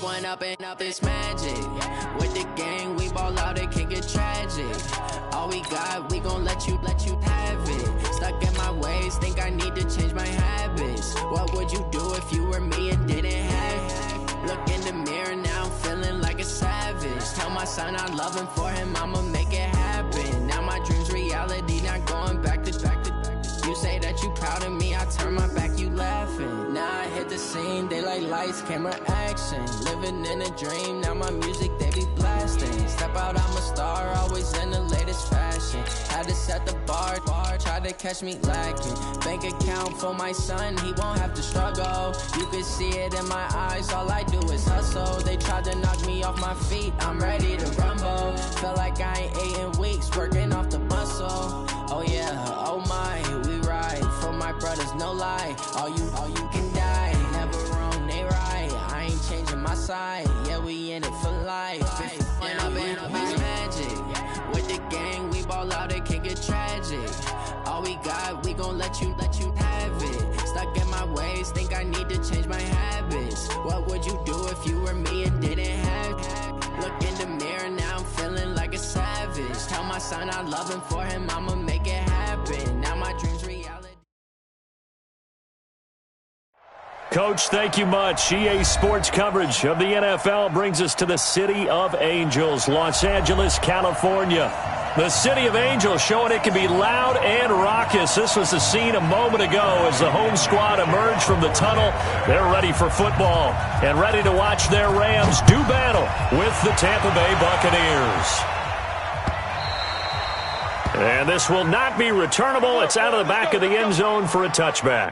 one up and up, it's magic. With the gang, we ball out, it can get tragic. All we got, we gon' let you have it. Stuck in my ways, think I need to change my habits. What would you do if you were me and didn't have? Look in the mirror now, I'm feeling like a savage. Tell my son I love him, for him I'ma make it happen. Now my dream's reality, not going back to. You say that you proud of me, I turn my back, you laughing. Now I hit the scene, they like lights, camera, action. Living in a dream, now my music, they be blasting. Step out, I'm a star, always in the latest fashion. Had to set the bar, try to catch me lacking. Bank account for my son, he won't have to struggle. You can see it in my eyes, all I do is hustle. They tried to knock me off my feet, I'm ready to rumble. Feel like I ain't ate in weeks, working off the muscle. Oh yeah, oh my, we ride for my brothers, no lie. All you can die, never wrong, they right. I ain't changing my side, yeah, we in it for life. When up and up, it's magic. With the gang, we ball out, it can get tragic. All we got, we gon' let you have it. Stuck in my ways, think I need to change my habits. What would you do if you were me and didn't have? Look in the mirror, now I'm feeling like a savage. Tell my son I love him, for him I'ma make it happen. Now my dream's reality. Coach, thank you much. EA Sports coverage of the NFL brings us to the City of Angels, Los Angeles, California. The City of Angels showing it can be loud and raucous. This was the scene a moment ago as the home squad emerged from the tunnel. They're ready for football and ready to watch their Rams do battle with the Tampa Bay Buccaneers. And this will not be returnable. It's out of the back of the end zone for a touchback.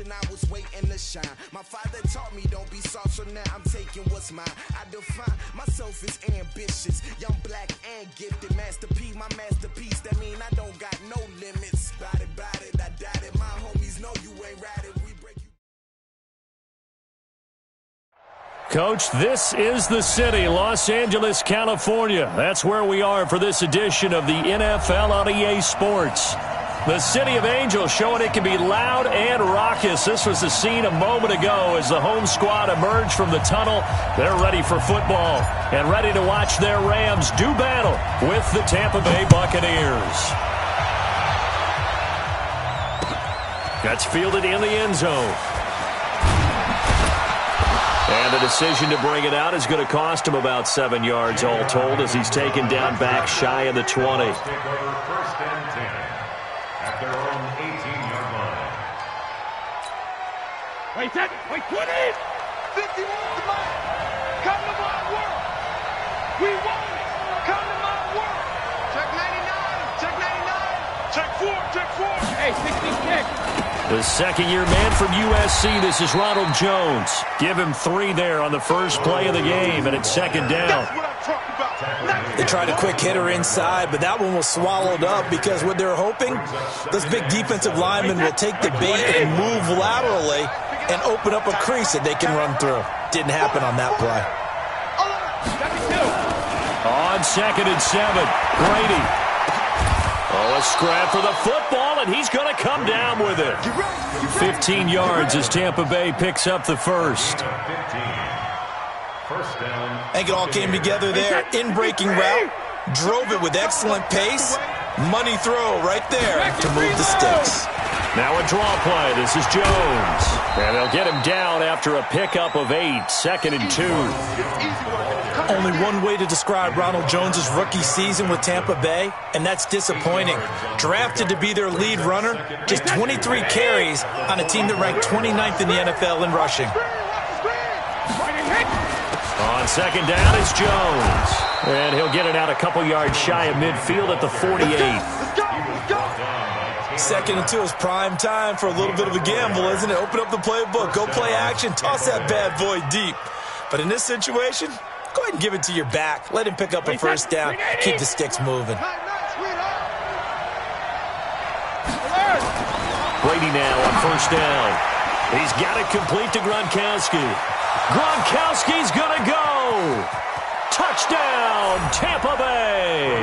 I was waiting to shine. My father taught me don't be soft, so now I'm taking what's mine. I define myself as ambitious, young, black, and gifted. Masterpiece, my masterpiece. That mean I don't got no limits. Bout it, I doubt it. My homies know you ain't ratted. We break you. Coach, this is the city, Los Angeles, California. That's where we are for this edition of the NFL on EA Sports. The City of Angels showing it can be loud and raucous. This was the scene a moment ago as the home squad emerged from the tunnel. They're ready for football and ready to watch their Rams do battle with the Tampa Bay Buccaneers. That's fielded in the end zone. And the decision to bring it out is going to cost him about 7 yards all told as he's taken down back shy of the 20. Wait, 20! 50 wants the money! Come to my world! We want it! Come to my world! Check 99! Check 99! Check 4! Hey, 60 kick! The second-year man from USC, this is Ronald Jones. Give him 3 there on the first play of the game, and it's second down. That's what I'm talking about! They tried a quick hitter inside, but that one was swallowed up because what they're hoping, those big defensive linemen will take the bait and move laterally and open up a crease that they can run through. Didn't happen on that play. On 2nd and 7, Brady. Oh, a scrap for the football, and he's going to come down with it. 15 yards as Tampa Bay picks up the first. I think it all came together there. In-breaking route, drove it with excellent pace. Money throw right there to move the sticks. Now a draw play. This is Jones. And they'll get him down after a pickup of 8. 2nd and 2. Only one way to describe Ronald Jones' rookie season with Tampa Bay, and that's disappointing. Drafted to be their lead runner, just 23 carries on a team that ranked 29th in the NFL in rushing. On 2nd down, it's Jones. And he'll get it out a couple yards shy of midfield at the 48. 2nd and 2 is prime time for a little bit of a gamble, isn't it? Open up the playbook, go play action, toss that bad boy deep. But in this situation, go ahead and give it to your back. Let him pick up a first down. Keep the sticks moving. Brady now on 1st down. He's got it complete to Gronkowski. Gronkowski's going to go. Touchdown, Tampa Bay.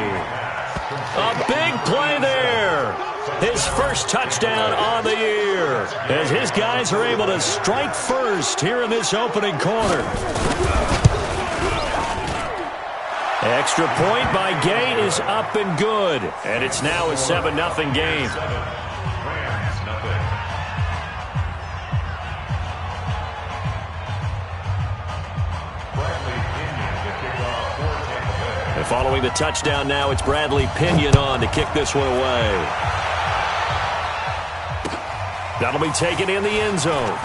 A big play there. His first touchdown on the year as his guys are able to strike first here in this opening quarter. Extra point by Gay is up and good, and it's now a 7-0 game. And following the touchdown now, it's Bradley Pinion on to kick this one away. That'll be taken in the end zone.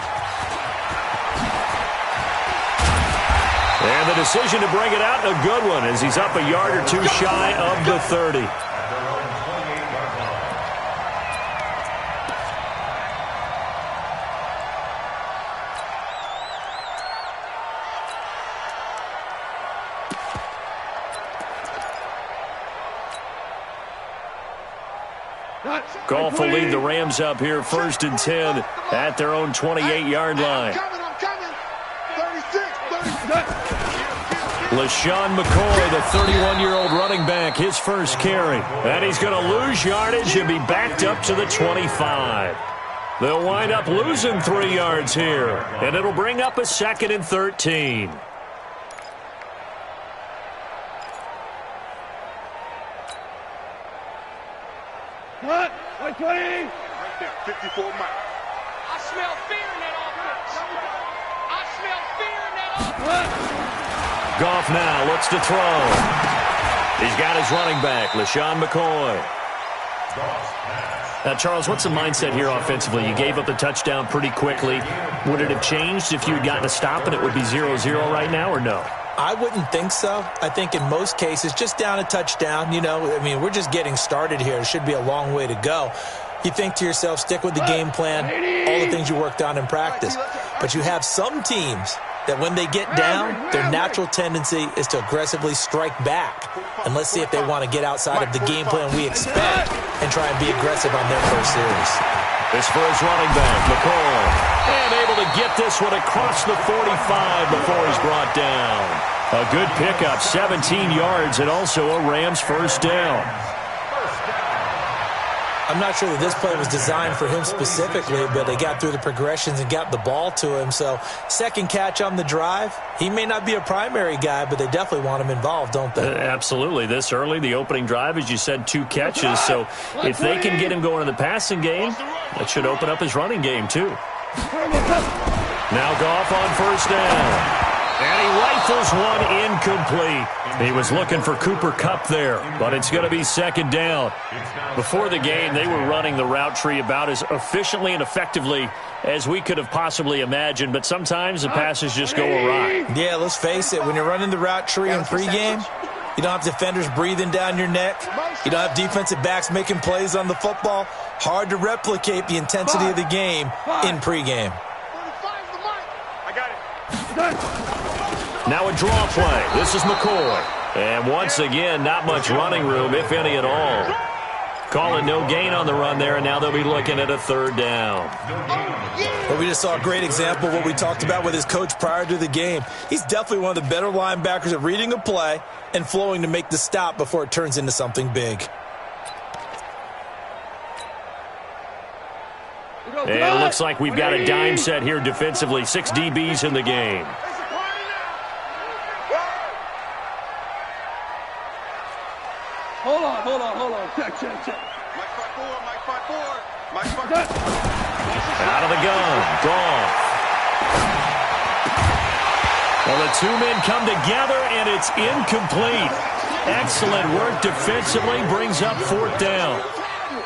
And the decision to bring it out, a good one, as he's up a yard or 2 shy of the 30. Goff will lead the Rams up here 1st and 10 at their own 28-yard line. LaShawn McCoy, the 31-year-old running back, his first carry. And he's going to lose yardage and be backed up to the 25. They'll wind up losing 3 yards here, and it'll bring up a 2nd and 13. What? 20. Right there, 54 miles. I smell fear in that offense. I smell fear in that offense. Goff now looks to throw. He's got his running back, LaShawn McCoy. Now, Charles, what's the mindset here offensively? You gave up the touchdown pretty quickly. Would it have changed if you had gotten a stop and it would be 0-0 right now, or no? I wouldn't think so. I think in most cases, just down a touchdown, you know, I mean, we're just getting started here. It should be a long way to go. You think to yourself, stick with the game plan, all the things you worked on in practice. But you have some teams that when they get down, their natural tendency is to aggressively strike back. And let's see if they want to get outside of the game plan we expect and try and be aggressive on their first series. This for his running back, McCoy. And able to get this one across the 45 before he's brought down. A good pickup, 17 yards, and also a Rams first down. I'm not sure that this play was designed for him specifically, but they got through the progressions and got the ball to him. So second catch on the drive, he may not be a primary guy, but they definitely want him involved, don't they? Absolutely. This early, the opening drive, as you said, 2 catches. So if they can get him going in the passing game, that should open up his running game too. Now Goff on first down. And he rifles one incomplete. He was looking for Cooper Kupp there, but it's going to be second down. Before the game, they were running the route tree about as efficiently and effectively as we could have possibly imagined, but sometimes the passes just go awry. Yeah, let's face it, when you're running the route tree in pregame, you don't have defenders breathing down your neck. You don't have defensive backs making plays on the football. Hard to replicate the intensity of the game in pregame. Now a draw play. This is McCoy. And once again, not much running room, if any at all. Calling no gain on the run there, and now they'll be looking at a third down. Well, we just saw a great example of what we talked about with his coach prior to the game. He's definitely one of the better linebackers at reading a play and flowing to make the stop before it turns into something big. And it looks like we've got a dime set here defensively. 6 DBs in the game. Hold on. Check. Mike front four. Out of the gun. Gone. Well, the 2 men come together, and it's incomplete. Excellent work defensively. Brings up fourth down.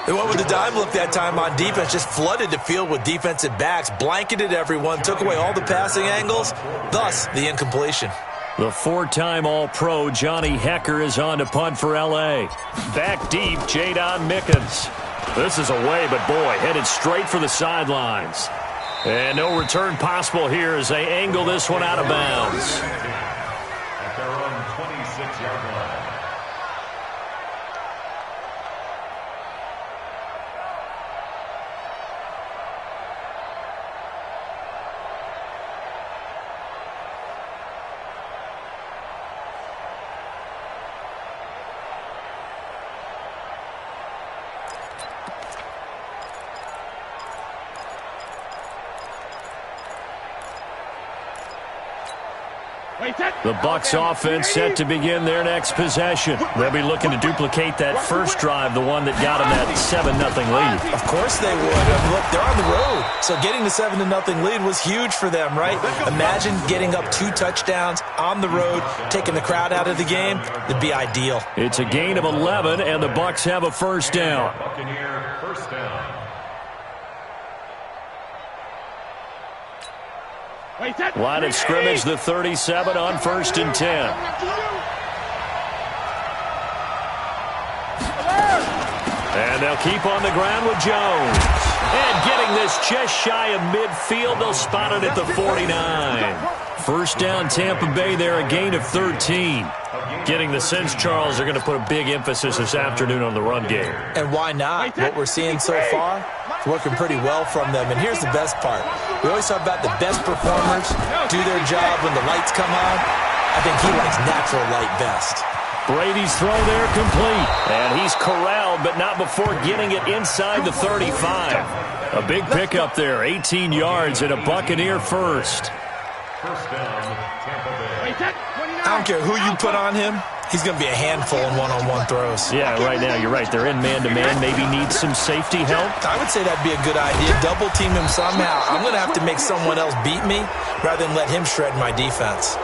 They went with the dime look that time on defense, just flooded the field with defensive backs, blanketed everyone, took away all the passing angles, thus the incompletion. The 4-time All-Pro Johnny Hecker is on to punt for L.A. Back deep, Jadon Mickens. This is away, but boy, headed straight for the sidelines. And no return possible here as they angle this one out of bounds. At their own 26-yard line. The Bucs offense set to begin their next possession. They'll be looking to duplicate that first drive, the one that got them that 7-0 lead. Of course they would. Look, they're on the road, so getting the 7-0 lead was huge for them, right? Imagine getting up 2 touchdowns on the road, taking the crowd out of the game. It'd be ideal. It's a gain of 11, and the Bucs have a first down. Buccaneer first down. Line of scrimmage, the 37 on 1st and 10. And they'll keep on the ground with Jones. And getting this just shy of midfield, they'll spot it at the 49. First down, Tampa Bay there, a gain of 13. Getting the sense, Charles, they're going to put a big emphasis this afternoon on the run game. And why not? What we're seeing so far, it's working pretty well from them. And here's the best part. We always talk about the best performers do their job when the lights come on. I think he likes natural light best. Brady's throw there complete. And he's corralled, but not before getting it inside the 35. A big pickup there, 18 yards and a Buccaneer first. First down, Tampa Bay. I don't care who you put on him. He's going to be a handful in one-on-one throws. Yeah, right now, you're right. They're in man-to-man. Maybe need some safety help. I would say that'd be a good idea. Double team him somehow. I'm going to have to make someone else beat me rather than let him shred my defense.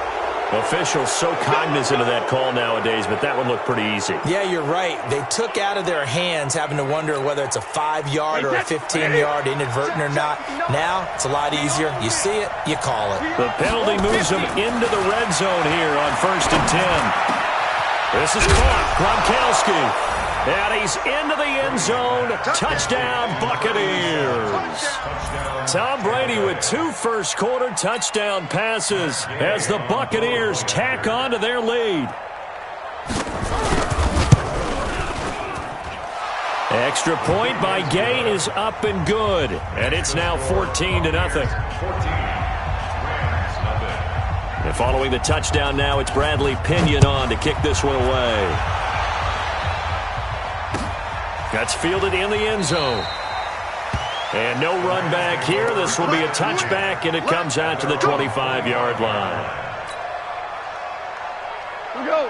Officials so cognizant of that call nowadays, but that one looked pretty easy. Yeah, you're right. They took out of their hands having to wonder whether it's a 5-yard or a 15-yard inadvertent or not. Now, it's a lot easier. You see it, you call it. The penalty moves them into the red zone here on 1st and 10. This is caught. Gronkowski. And he's into the end zone. Touchdown, Buccaneers. Tom Brady with 2 first-quarter touchdown passes as the Buccaneers tack on to their lead. Extra point by Gay is up and good. And it's now 14-0. And following the touchdown now, it's Bradley Pinion on to kick this one away. That's fielded in the end zone. And no run back here. This will be a touchback, and it comes out to the 25-yard line.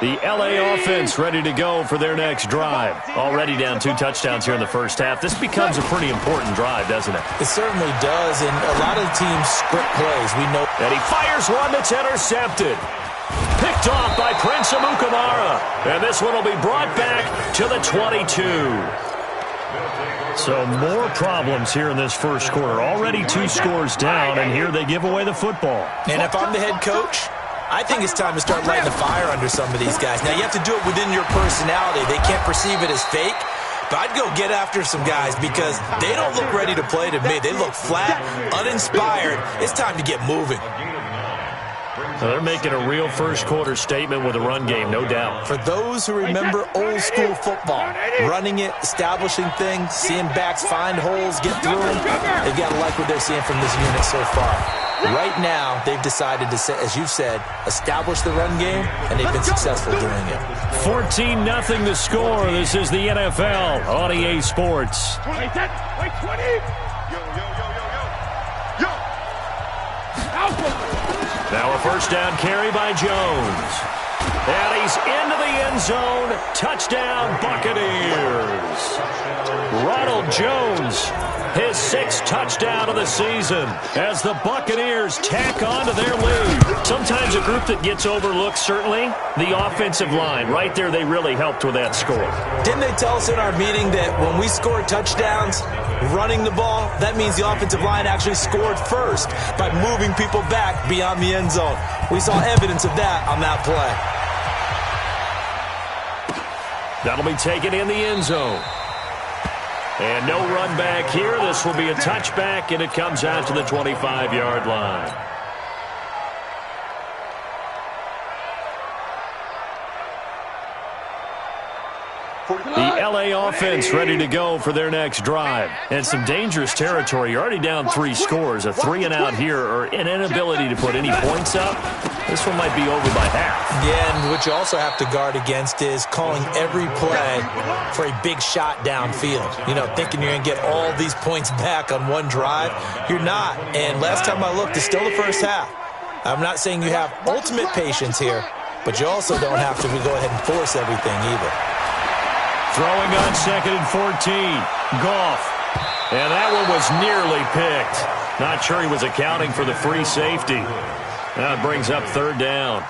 The LA offense ready to go for their next drive. Already down 2 touchdowns here in the first half. This becomes a pretty important drive, doesn't it? It certainly does, and a lot of the teams script plays. We know. And he fires one that's intercepted. Picked off by Prince Amukamara. And this one will be brought back to the 22. So more problems here in this first quarter. Already 2 scores down, and here they give away the football. And if I'm the head coach, I think it's time to start lighting the fire under some of these guys. Now, you have to do it within your personality. They can't perceive it as fake. But I'd go get after some guys because they don't look ready to play to me. They look flat, uninspired. It's time to get moving. So they're making a real first-quarter statement with a run game, no doubt. For those who remember old-school football, running it, establishing things, seeing backs find holes, get through them, they've got to like what they're seeing from this unit so far. Right now, they've decided to, as you've said, establish the run game, and they've been successful doing it. 14-0 the score. This is the NFL on EA Sports. Wait, 20. Yo. Now a first down carry by Jones. And he's into the end zone. Touchdown, Buccaneers. Ronald Jones, his 6th touchdown of the season as the Buccaneers tack on to their lead. Sometimes a group that gets overlooked, certainly, the offensive line. Right there, they really helped with that score. Didn't they tell us in our meeting that when we score touchdowns running the ball, that means the offensive line actually scored first by moving people back beyond the end zone? We saw evidence of that on that play. That'll be taken in the end zone. And no run back here. This will be a touchback, and it comes out to the 25-yard line. The LA offense ready to go for their next drive. And some dangerous territory. You're already down 3 scores. A 3-and-out here, or an inability to put any points up. This one might be over by half. Yeah, and what you also have to guard against is calling every play for a big shot downfield. You know, thinking you're going to get all these points back on one drive. You're not. And last time I looked, it's still the first half. I'm not saying you have ultimate patience here, but you also don't have to go ahead and force everything either. Throwing on 2nd and 14. Goff. And that one was nearly picked. Not sure he was accounting for the free safety. Now it brings up 3rd down.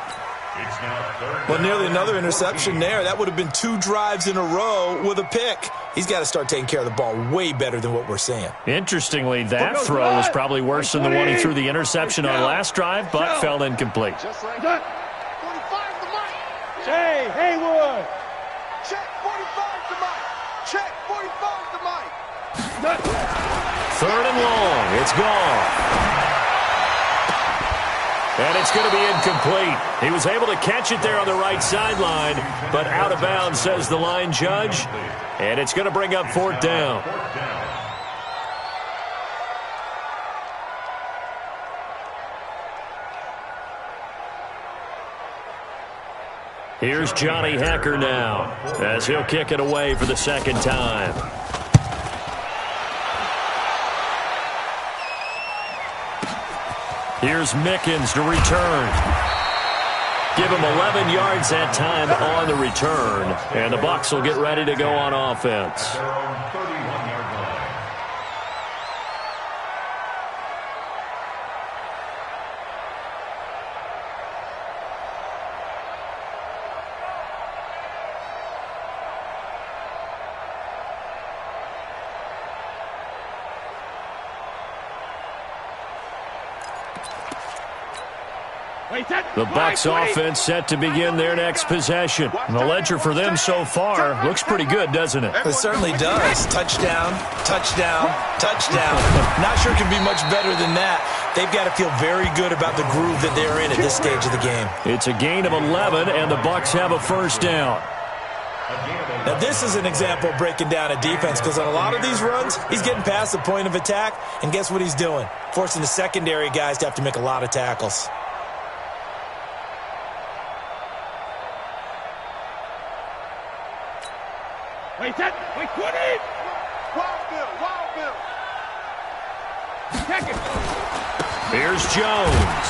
Well, nearly another interception there. That would have been 2 drives in a row with a pick. He's got to start taking care of the ball way better than what we're seeing. Interestingly, that throw was probably worse than the one he threw the interception on last drive, but fell incomplete. Just like that. 45 to Mike. Jay Haywood. Check 45 to Mike. Check 45 to Mike. 3rd and long. It's gone. And it's going to be incomplete. He was able to catch it there on the right sideline, but out of bounds, says the line judge. And it's going to bring up 4th down. Here's Johnny Hacker now, as he'll kick it away for the 2nd time. Here's Mickens to return. Give him 11 yards that time on the return. And the Bucs will get ready to go on offense. The Bucs offense set to begin their next possession. And the ledger for them so far looks pretty good, doesn't it? It certainly does. Touchdown, touchdown, touchdown. Not sure it can be much better than that. They've got to feel very good about the groove that they're in at this stage of the game. It's a gain of 11, and the Bucs have a 1st down. Now, this is an example of breaking down a defense, because on a lot of these runs, he's getting past the point of attack, and guess what he's doing? Forcing the secondary guys to have to make a lot of tackles. Wait, set. Wait, 20. Wild Bill. Wild Bill. Check it. Here's Jones.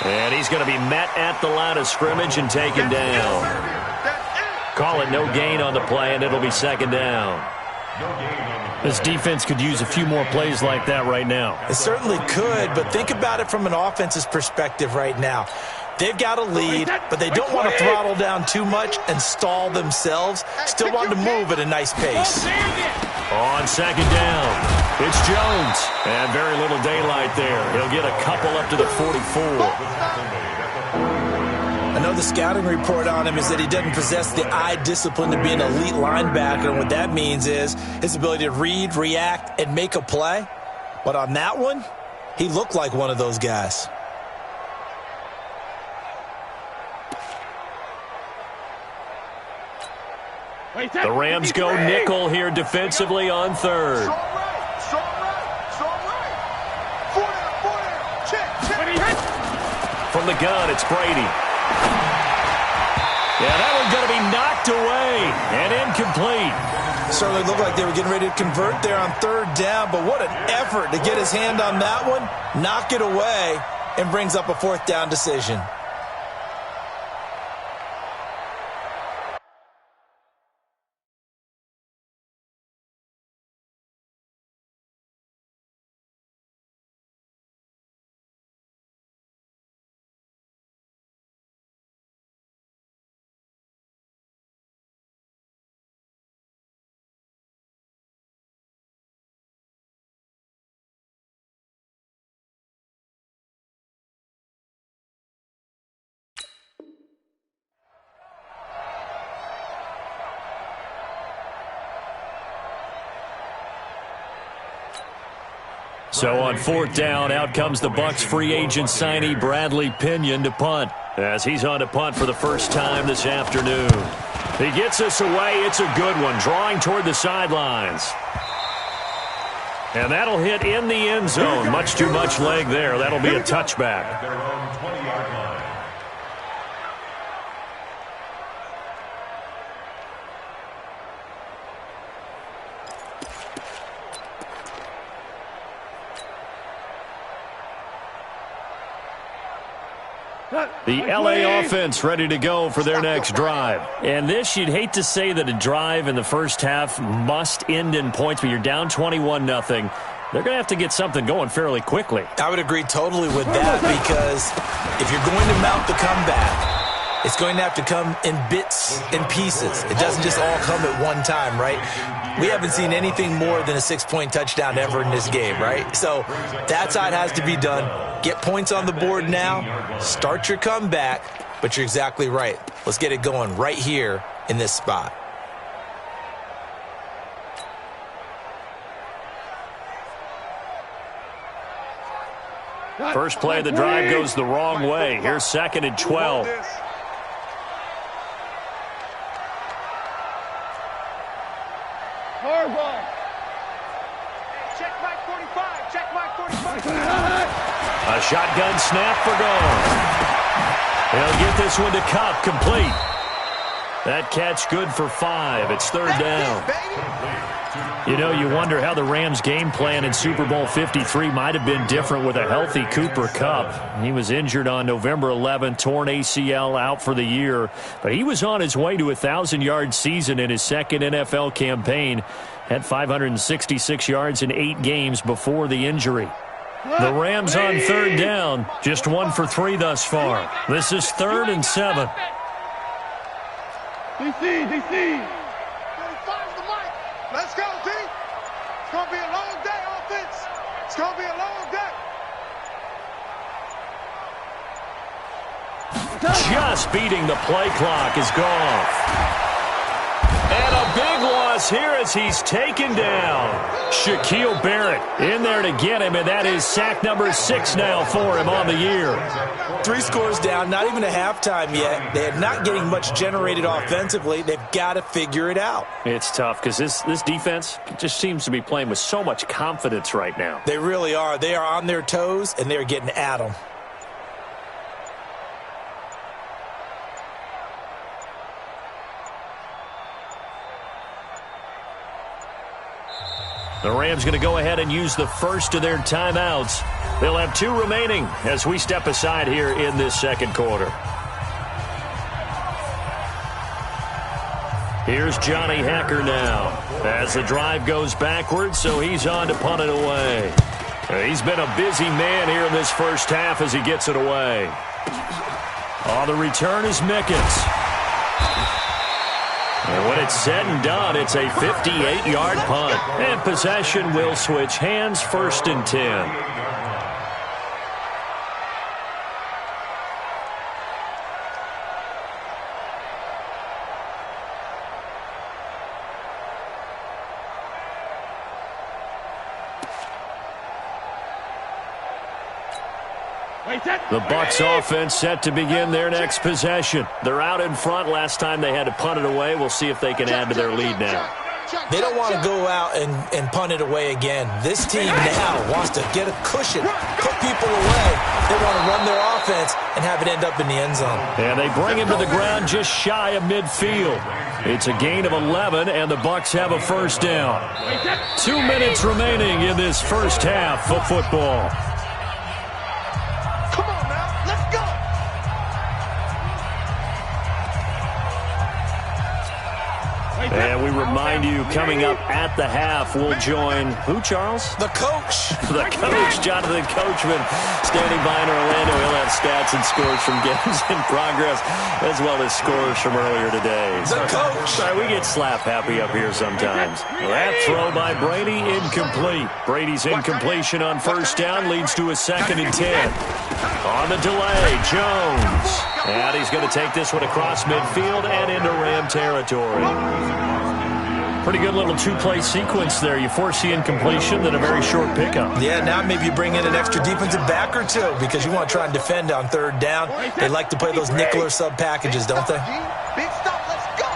And he's going to be met at the line of scrimmage and taken down. Call it no gain on the play, and it'll be second down. This defense could use a few more plays like that right now. It certainly could, but think about it from an offense's perspective right now. They've got a lead, but they don't want to throttle down too much and stall themselves. Still want to move at a nice pace. On second down, it's Jones. And very little daylight there. He'll get a couple up to the 44. I know the scouting report on him is that he doesn't possess the eye discipline to be an elite linebacker, and what that means is his ability to read, react, and make a play. But on that one, he looked like one of those guys. The Rams go nickel here defensively on third. It's all right. It's all right. It's all right. 4 down. Check. From the gun, it's Brady. Yeah, that one's going to be knocked away and incomplete. Certainly looked like they were getting ready to convert there on third down, but what an effort to get his hand on that one, knock it away, and brings up a fourth down decision. So on fourth down, out comes the Bucs free agent signee Bradley Pinion to punt, as he's on to punt for the first time this afternoon. He gets us away. It's a good one, drawing toward the sidelines. And that'll hit in the end zone. Much too much leg there. That'll be a touchback. At their own 20-yard line. The LA offense ready to go for their next drive. And this, you'd hate to say that a drive in the first half must end in points, but you're down 21-0. They're going to have to get something going fairly quickly. I would agree totally with that, because if you're going to mount the comeback, it's going to have to come in bits and pieces. It doesn't just all come at one time, right? We haven't seen anything more than a 6-point touchdown ever in this game, right? So that's how it has to be done. Get points on the board now, start your comeback, but you're exactly right. Let's get it going right here in this spot. First play of the drive goes the wrong way. Here's second and 12. Check Mike 45. Check Mike 45. A shotgun snap for goal. He'll get this one to Cup, complete. That catch good for 5. It's third down. You know, you wonder how the Rams' game plan in Super Bowl 53 might have been different with a healthy Cooper Kupp. He was injured on November 11th, torn ACL, out for the year. But he was on his way to a 1,000-yard season in his second NFL campaign. Had 566 yards in 8 games before the injury. The Rams on third down, just 1 for 3 thus far. This is 3rd and 7. DC. 35 the mic. Let's go, D. It's going to be a long day, offense. It's going to be a long day. Just beating the play clock is Goff. And a big loss here as he's taken down. Shaquille Barrett in there to get him, and that is sack number 6 now for him on the year. 3 scores down, not even a halftime yet. They're not getting much generated offensively. They've got to figure it out. It's tough because this defense just seems to be playing with so much confidence right now. They really are. They are on their toes, and they're getting at them. The Rams going to go ahead and use the first of their timeouts. They'll have 2 remaining as we step aside here in this second quarter. Here's Johnny Hacker now as the drive goes backwards, so he's on to punt it away. He's been a busy man here in this first half as he gets it away. On the return is Mickens. And when it's said and done, it's a 58-yard punt. And possession will switch hands, 1st and 10. The Bucs offense set to begin their next possession. They're out in front. Last time they had to punt it away. We'll see if they can add to their lead now. They don't want to go out and punt it away again. This team now wants to get a cushion, put people away. They want to run their offense and have it end up in the end zone. And they bring him to the ground just shy of midfield. It's a gain of 11, and the Bucs have a first down. 2 minutes remaining in this first half of football. And we remind you, coming up at the half, we'll join who, Charles? The coach. The coach, Jonathan Coachman, standing by in Orlando. He'll have stats and scores from games in progress, as well as scores from earlier today. The coach. Sorry, we get slap happy up here sometimes. That throw by Brady, incomplete. Brady's incompletion on first down leads to a 2nd and 10. On the delay, Jones. And he's going to take this one across midfield and into Ram territory. Pretty good little 2-play sequence there. You force the incompletion, then a very short pickup. Yeah, now maybe you bring in an extra defensive back or 2 because you want to try and defend on 3rd down. They like to play those nickel or sub packages, don't they? Big stop, let's go.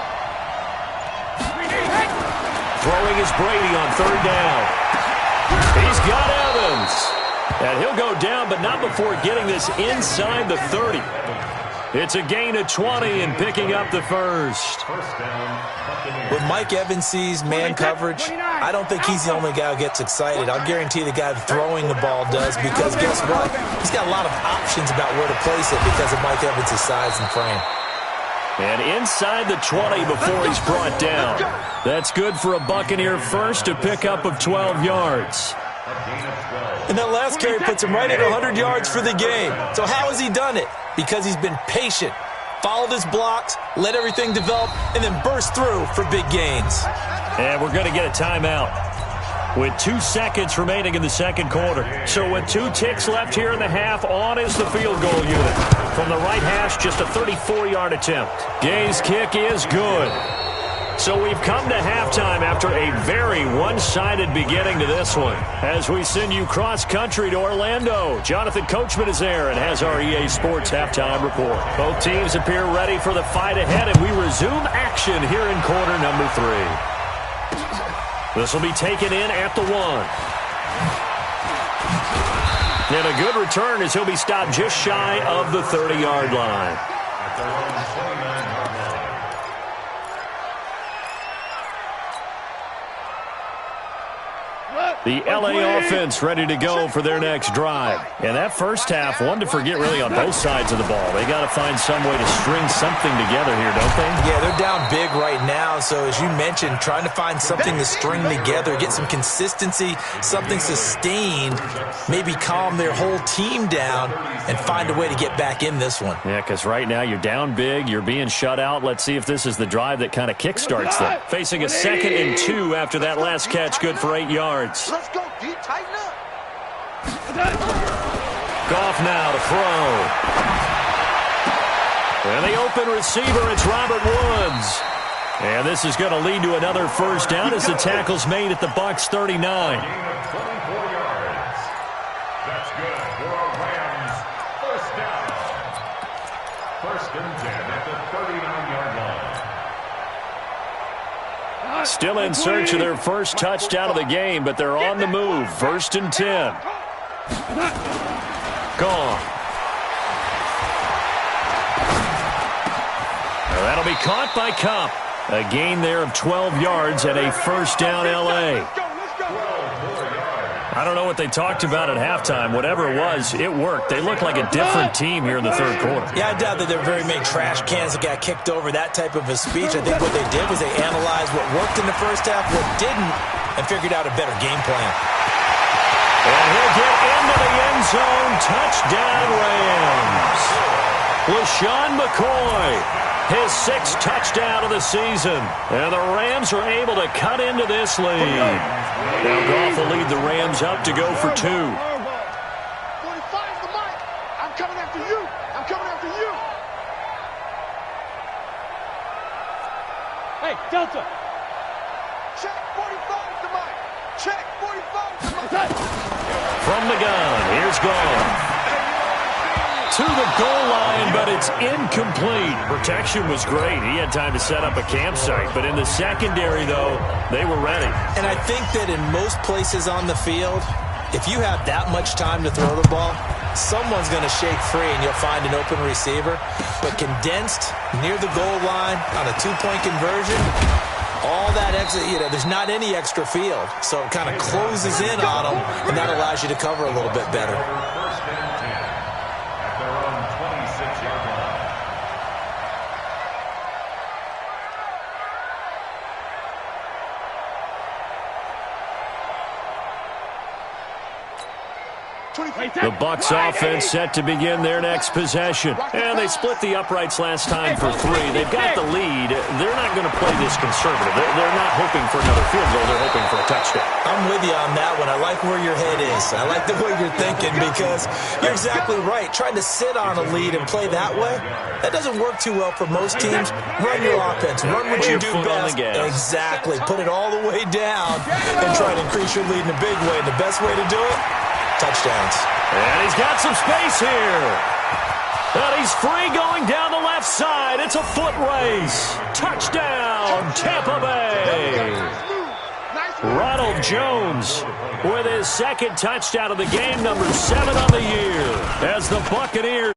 Throwing is Brady on 3rd down. He's got Evans. And he'll go down, but not before getting this inside the 30. It's a gain of 20 and picking up the first. When Mike Evans sees man coverage, I don't think he's the only guy who gets excited. I'll guarantee the guy throwing the ball does, because guess what? He's got a lot of options about where to place it because of Mike Evans' size and frame. And inside the 20 before he's brought down. That's good for a Buccaneer first, a pickup of 12 yards. And that last carry puts him right at 100 yards for the game. So how has he done it? Because he's been patient, followed his blocks, let everything develop, and then burst through for big gains. And we're going to get a timeout with 2 seconds remaining in the second quarter. So with 2 ticks left here in the half, on is the field goal unit. From the right hash, just a 34-yard attempt. Gay's kick is good. So we've come to halftime after a very one-sided beginning to this one. As we send you cross-country to Orlando, Jonathan Coachman is there and has our EA Sports halftime report. Both teams appear ready for the fight ahead, and we resume action here in quarter number 3. This will be taken in at the 1. And a good return as he'll be stopped just shy of the 30-yard line. At their own 29-yard line. The LA offense ready to go for their next drive. And that first half, one to forget really on both sides of the ball. They got to find some way to string something together here, don't they? Yeah, they're down big right now. So as you mentioned, trying to find something to string together, get some consistency, something sustained, maybe calm their whole team down and find a way to get back in this one. Yeah, because right now you're down big, you're being shut out. Let's see if this is the drive that kind of kickstarts them. Facing a 2nd and 2 after that last catch, good for 8 yards. Let's go, D. Tighten up. Goff now to throw. And the open receiver, it's Robert Woods. And this is going to lead to another first down as the tackle's made at the Bucs 39. Gain of 24 yards. That's good for a Rams first down. 1st and 10 at the 39-yard line. Still in search of their first touchdown of the game, but they're on the move. 1st and 10. Gone. Well, that'll be caught by Kupp. A gain there of 12 yards and a first down, LA. Let's go. I don't know what they talked about at halftime. Whatever it was, it worked. They looked like a different team here in the third quarter. Yeah, I doubt that there were very many trash cans that got kicked over, that type of a speech. I think what they did was they analyzed what worked in the first half, what didn't, and figured out a better game plan. And he'll get into the end zone. Touchdown, Rams. LaShawn McCoy, his 6th touchdown of the season. And the Rams are able to cut into this lead. Now Goff will lead the Rams up to go for 2. 45's the mic. I'm coming after you. I'm coming after you. Hey, Delta. Check 45's the mic. Check 45's the mic. From the gun, here's Goff. To the goal line, but it's incomplete. Protection was great. He had time to set up a campsite, but in the secondary, though, they were ready. And I think that in most places on the field, if you have that much time to throw the ball, someone's going to shake free and you'll find an open receiver. But condensed near the goal line on a 2-point conversion, all that extra, there's not any extra field. So it kind of closes in on them, and that allows you to cover a little bit better. First and 10 at their own 26-yard line. The Bucs offense set to begin their next possession. And they split the uprights last time for 3. They've got the lead. They're not going to play this conservative. They're not hoping for another field goal. They're hoping for a touchdown. I'm with you on that one. I like where your head is. I like the way you're thinking because you're exactly right. Trying to sit on a lead and play that way, that doesn't work too well for most teams. Run your offense. Run what you do best. Exactly. Put it all the way down and try to increase your lead in a big way. And the best way to do it, touchdowns. And he's got some space here. And he's free going down the left side. It's a foot race. Touchdown, Tampa Bay. Ronald Jones with his 2nd touchdown of the game, number 7 on the year, as the Buccaneers